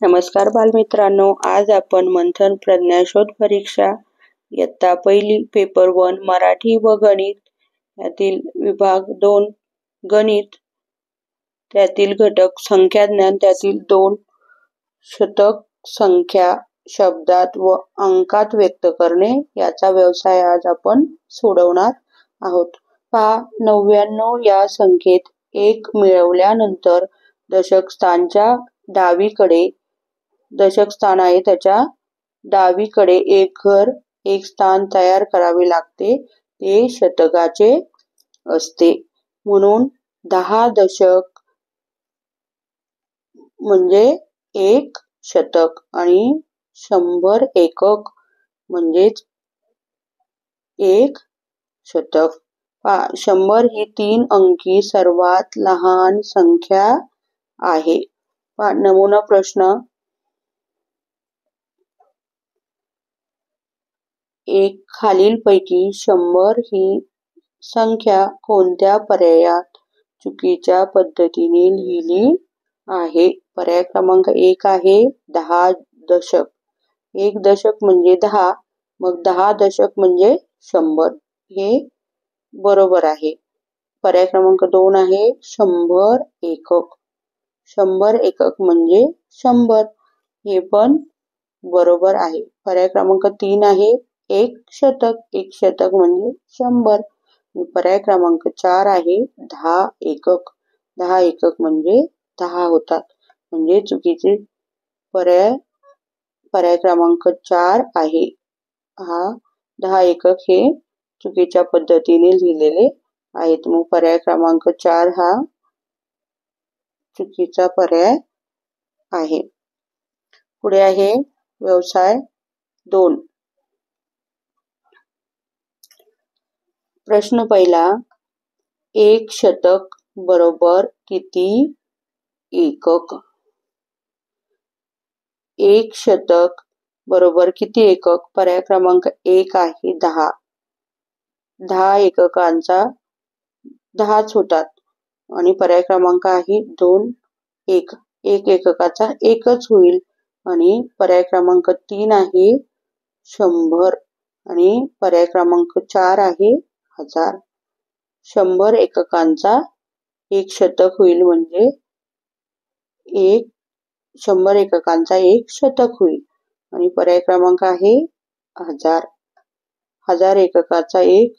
नमस्कार बालमित्रांनो, आज आपण मंथन प्रज्ञाशोध परीक्षा इयत्ता पहिली पेपर 1 मराठी व गणित यातील विभाग 2 गणित त्यातील घटक संख्याज्ञान त्यातील 2 शतक संख्या शब्दात व अंकात व्यक्त करणे याचा व्यवसाय आज आपण सोडवणार आहोत. पहा 99 या संख्येत 1 मिळवल्यानंतर दशक स्थानच्या डावीकडे दशक स्थान आहे त्याच्या डावीकडे एक घर एक स्थान तयार करावे लागते, ते शतकाचे असते. म्हणून 10 दशक म्हणजे 1 शतक आणि 100 एकक म्हणजेच 1 शतक. 100 ही 3 अंकी सर्वात लहान संख्या आहे. नमुना प्रश्न एक खालीलपैकी 100 ही संख्या कोणत्या पर्यायात चुकीच्या पद्धतीने लिहिली आहे? पर्याय क्रमांक 1 आहे 10 दशक. 1 दशक म्हणजे 10, मग 10 दशक म्हणजे 100, हे बरोबर आहे. पर्याय क्रमांक 2 आहे 100 एकक. 100 एकक म्हणजे 100, हे पण बरोबर आहे. पर्याय क्रमांक 3 आहे 1 शतक. 1 शतक म्हणजे 100. पर्याय क्रमांक 4 आहे 10 एकक. 10 एकक म्हणजे 10 होतात, म्हणजे चुकीचे पर्याय क्रमांक 4 आहे. 10 एकक हे चुकीच्या पद्धतीने लिहिलेले आहेत. मग पर्याय क्रमांक 4 हा चुकीचा पर्याय आहे. पुढे आहे व्यवसाय 2. प्रश्न पहिला, 1 शतक बरोबर किती एकक? 1 शतक बरोबर किती एकक? पर्याय क्रमांक 1 आहे 10. 10 एककांचा 10च होतात. आणि पर्याय क्रमांक आहे 2 1. 1 एककाचा 1च होईल. आणि पर्याय क्रमांक 3 आहे 100 आणि पर्याय क्रमांक 4 आहे 1000. 100 एककांचा 1 शतक होईल, म्हणजे 100 एककांचा 1 शतक होईल. आणि पर्याय क्रमांक आहे 1000. 1000 एककाचा 1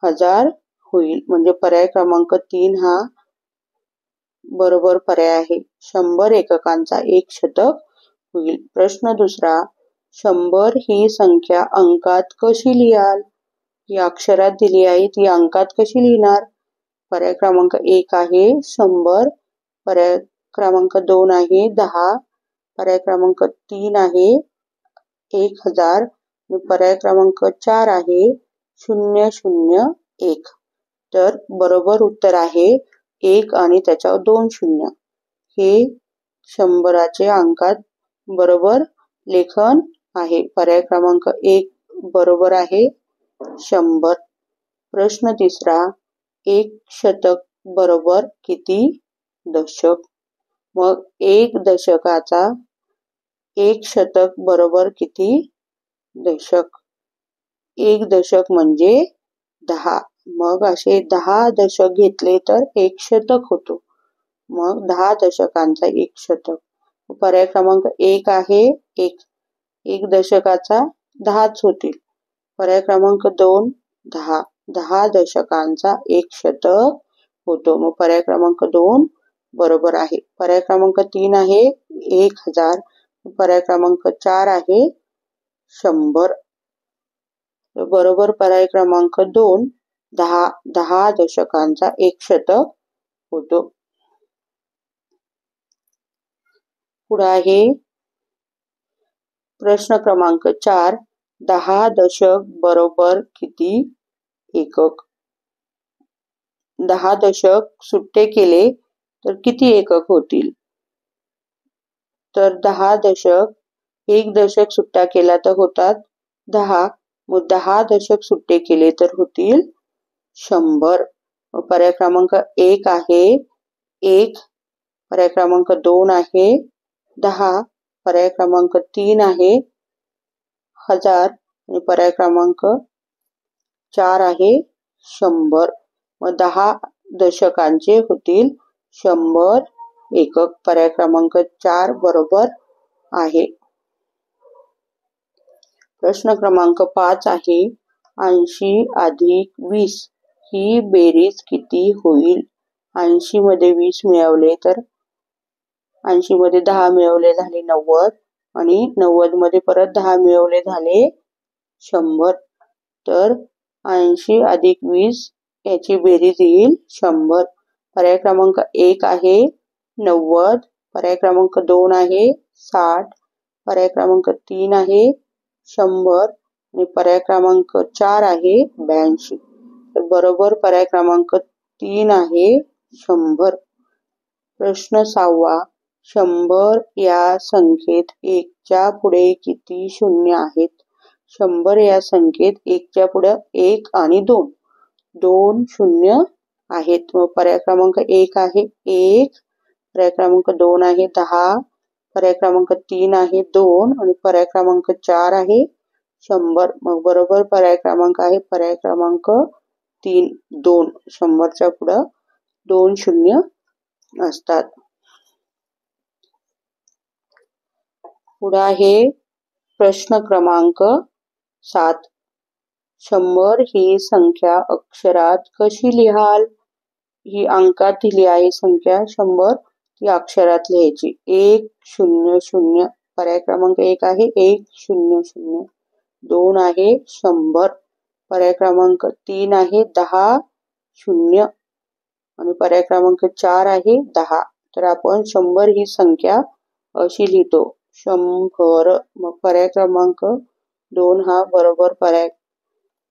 1000 होईल, म्हणजे पर्याय क्रमांक 3 हा बरोबर पर्याय आहे. 100 एककांचा 1 शतक होईल. प्रश्न दुसरा, 100 ही संख्या अंकात कशी लिहाल? ही अक्षरात दिली आहे, ती अंकात कशी लिहिणार? पर्याय क्रमांक 1 आहे 100. पर्याय क्रमांक 2 आहे 10. पर्याय क्रमांक 3 आहे 1000 आणि पर्याय क्रमांक 4 आहे 001. तर बरोबर उत्तर आहे 1 आणि त्याच्यावर 2 शून्य. हे 100चे अंकात बरोबर लेखन आहे. पर्याय क्रमांक 1 बरोबर आहे 100. प्रश्न तिसरा, 1 शतक बरोबर किती दशक? मग 1 दशकाचा 1 शतक बरोबर किती दशक? 1 दशक म्हणजे 10. मग असे 10 दशक घेतले तर 1 शतक होतो. मग 10 दशकांचा 1 शतक. पर्याय क्रमांक 1 आहे 1. 1 दशकाचा 10च होतील. पर्याय क्रमांक 2 10. 10 दशकांचा 1 शतक होतो. मग पर्याय क्रमांक 2 बरोबर आहे. पर्याय क्रमांक 3 आहे 1000. पर्याय क्रमांक 4 आहे 100. बरोबर पर्याय क्रमांक 2 10 दशकांचा 1 शतक होतो. पुढे आहे प्रश्न क्रमांक 4, 10 दशक बरोबर किती एकक? 10 दशक सुट्टे केले तर किती एकक होतील? तर 10 दशक, 1 दशक सुट्टा केला तर होतात 10. मग 10 दशक सुट्टे केले तर होतील 100. पर्याय क्रमांक 1 आहे 1. पर्याय क्रमांक 2 आहे 10. पर्याय क्रमांक 3 आहे 1000 आणि पर्याय क्रमांक 4 आहे 100. मग 10 दशकांचे होतील 100 एकक. पर्याय क्रमांक 4 बरोबर आहे. प्रश्न क्रमांक 5 आहे 80 अधिक 20 ही बेरीज किती होईल? 80 मध्ये 20 मिळवले तर 80 मध्ये 10 मिळवले झाले 90 आणि 90 मध्ये परत 10 मिळवले झाले 100. तर 80 अधिक 20 याची बेरीज येईल 100. पर्याय क्रमांक 1 आहे 90, पर्याय क्रमांक 2 आहे 60, पर्याय क्रमांक 3 आहे 100 आणि पर्याय क्रमांक 4 आहे 82. तर बरोबर पर्याय क्रमांक 3 आहे 100. प्रश्न 6. 100 या संख्येत 1 च्या पुढे किती शून्य आहेत? 100 या संख्येत 1 च्या पुढे 1 आणि 2 शून्य आहेत. मग पर्याय क्रमांक 1 आहे 1, पर्याय क्रमांक 2 आहे 10, पर्याय क्रमांक 3 आहे 2 आणि पर्याय क्रमांक 4 आहे 100. मग बरोबर पर्याय क्रमांक आहे पर्याय क्रमांक 3 2. 100 च्या पुढे 2 शून्य असतात. पुढे आहे प्रश्न क्रमांक 7. 100 ही संख्या अक्षरात कशी लिहाल? ही अंकात दिली आहे संख्या 100 ती अक्षरात लिहायची. 1 0 0 पर्याय क्रमांक 1 आहे 1 0 0. 2 आहे 100, पर्याय क्रमांक 3 आहे 10 0 आणि पर्याय क्रमांक 4 आहे 10. तर आपण 100 ही संख्या अशी लिहितो 100. मग पर्याय क्रमांक 2 हा बरोबर पर्याय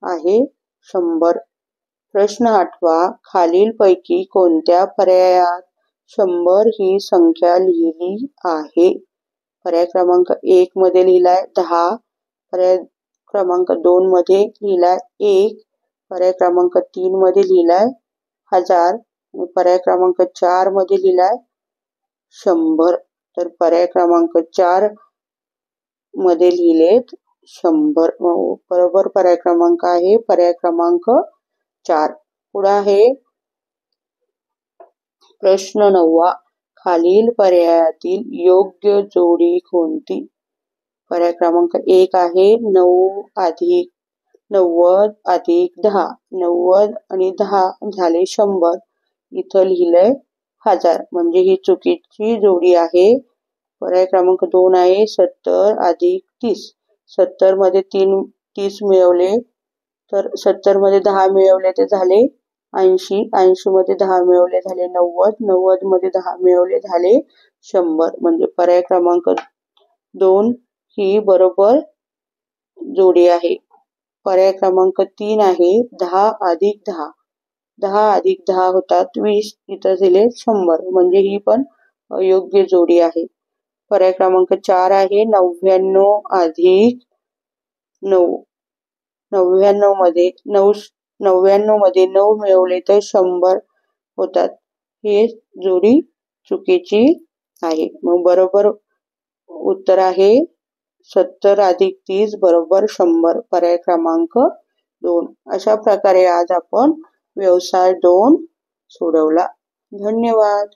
आहे 100. प्रश्न 8. खालीलपैकी कोणत्या पर्यायात 100 ही संख्या लिहिली आहे? पर्याय क्रमांक 1 मध्ये लिहिलाय 10, पर्याय क्रमांक 2 मध्ये लिहिलाय 1, पर्याय क्रमांक 3 मध्ये लिहिलाय 1000 आणि पर्याय क्रमांक 4 मध्ये लिहिलाय 100. तर पर्याय क्रमांक 4 मध्ये लिहिलेत 100. बरोबर पर्याय क्रमांक आहे पर्याय क्रमांक 4. पुढे आहे प्रश्न 9. खालील पर्यायातील योग्य जोडी कोणती? पर्याय क्रमांक 1 आहे 90 अधिक 10. 90 आणि 10 झाले 100. इथं लिहिलंय 1000 म्हणजे ही चुकीची जोडी आहे. पर्याय क्रमांक 2 आहे 70 अधिक 30. 70 मध्ये 30 मिळवले तर 70 मध्ये 10 मिळवले ते झाले 80. 80 मध्ये 10 मिळवले झाले 90. 90 मध्ये 10 मिळवले झाले 100. म्हणजे पर्याय क्रमांक 2 ही बरोबर जोडी आहे. पर्याय क्रमांक 3 आहे 10 अधिक 10. 10 अधिक 10 होतात 20. इथं दिले 100 म्हणजे ही पण योग्य जोडी आहे. पर्याय क्रमांक 4 आहे 99 अधिक 9. 99 मध्ये 9 मिळवले तर 100 होतात. ही जोडी चुकीची आहे. मग बरोबर उत्तर आहे 70 अधिक 30 बरोबर 100. पर्याय क्रमांक 2. अशा प्रकारे आज आपण व्यवसाय 2 सोडवला. धन्यवाद.